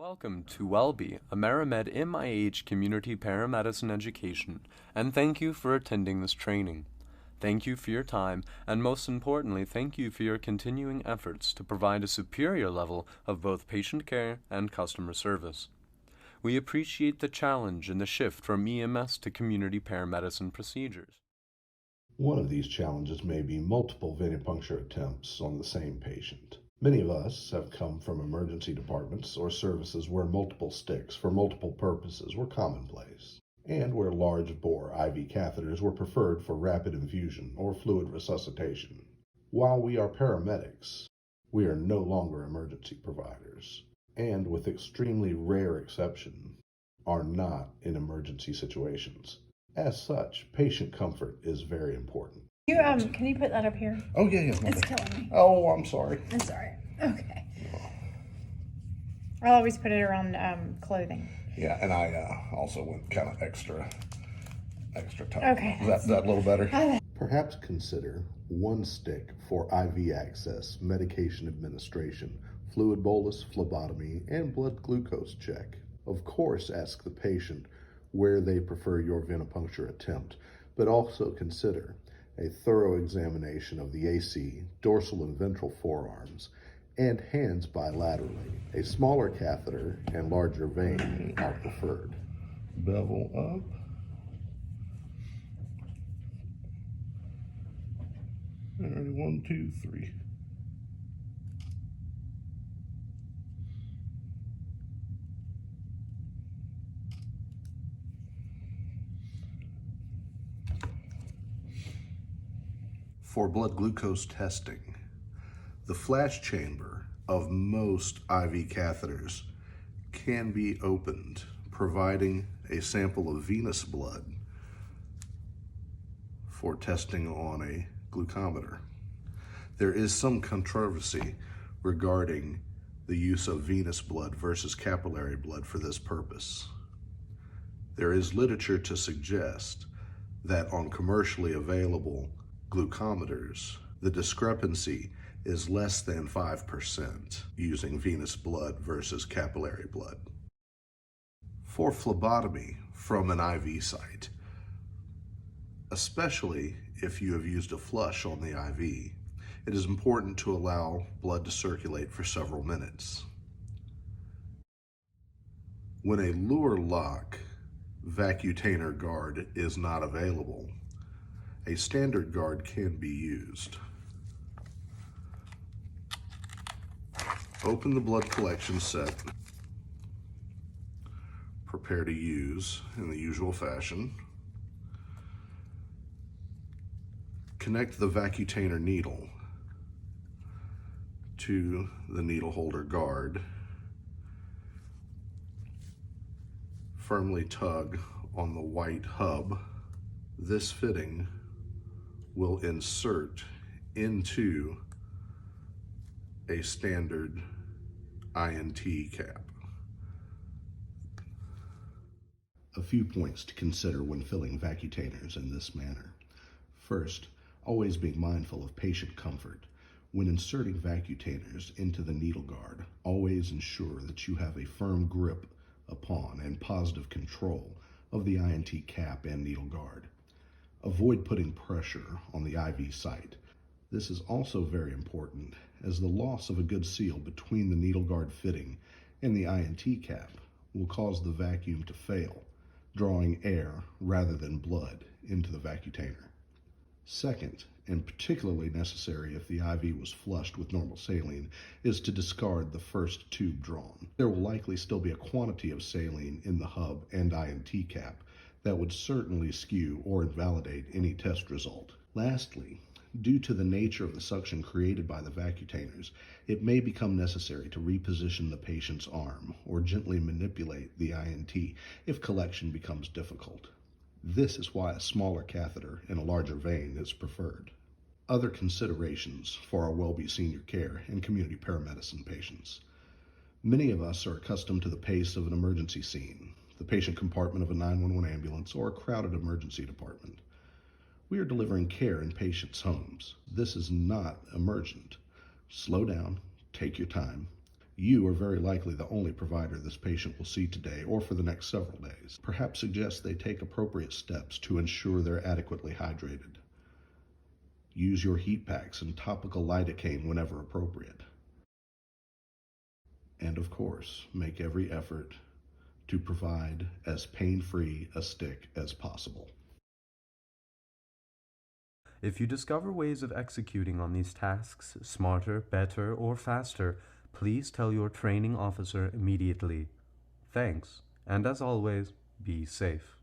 Welcome to WellBe, AmeriMed MIH Community Paramedicine Education, and thank you for attending this training. Thank you for your time, and most importantly, thank you for your continuing efforts to provide a superior level of both patient care and customer service. We appreciate the challenge in the shift from EMS to community paramedicine procedures. One of these challenges may be multiple venipuncture attempts on the same patient. Many of us have come from emergency departments or services where multiple sticks for multiple purposes were commonplace, and where large bore IV catheters were preferred for rapid infusion or fluid resuscitation. While we are paramedics, we are no longer emergency providers, and with extremely rare exception, are not in emergency situations. As such, patient comfort is very important. Can you put that up here? Oh, yeah. It's killing me. Oh, I'm sorry. It's alright. Okay. I'll always put it around clothing. Yeah, and I also went kind of extra tight. Okay. Is that a little better? Perhaps consider one stick for IV access, medication administration, fluid bolus, phlebotomy, and blood glucose check. Of course, ask the patient where they prefer your venipuncture attempt, but also consider a thorough examination of the AC, dorsal and ventral forearms, and hands bilaterally. A smaller catheter and larger vein are preferred. Bevel up. And ready, 1, 2, 3. For blood glucose testing, the flash chamber of most IV catheters can be opened, providing a sample of venous blood for testing on a glucometer. There is some controversy regarding the use of venous blood versus capillary blood for this purpose. There is literature to suggest that on commercially available glucometers, the discrepancy is less than 5% using venous blood versus capillary blood. For phlebotomy from an IV site, especially if you have used a flush on the IV, it is important to allow blood to circulate for several minutes. When a Luer lock vacutainer guard is not available, a standard guard can be used. Open the blood collection set. Prepare to use in the usual fashion. Connect the vacutainer needle to the needle holder guard. Firmly tug on the white hub. This fitting will insert into a standard INT cap. A few points to consider when filling vacutainers in this manner. First, always be mindful of patient comfort. When inserting vacutainers into the needle guard, always ensure that you have a firm grip upon and positive control of the INT cap and needle guard. Avoid putting pressure on the IV site. This is also very important, as the loss of a good seal between the needle guard fitting and the INT cap will cause the vacuum to fail, drawing air rather than blood into the vacutainer. Second, and particularly necessary if the IV was flushed with normal saline, is to discard the first tube drawn. There will likely still be a quantity of saline in the hub and INT cap that would certainly skew or invalidate any test result. Lastly, due to the nature of the suction created by the vacutainers, it may become necessary to reposition the patient's arm or gently manipulate the INT if collection becomes difficult. This is why a smaller catheter and a larger vein is preferred. Other considerations for our WellBe senior care and community paramedicine patients. Many of us are accustomed to the pace of an emergency scene, the patient compartment of a 911 ambulance, or a crowded emergency department. We are delivering care in patients' homes. This is not emergent. Slow down, take your time. You are very likely the only provider this patient will see today or for the next several days. Perhaps suggest they take appropriate steps to ensure they're adequately hydrated. Use your heat packs and topical lidocaine whenever appropriate. And of course, make every effort to provide as pain-free a stick as possible. If you discover ways of executing on these tasks smarter, better, or faster, please tell your training officer immediately. Thanks, and as always, be safe.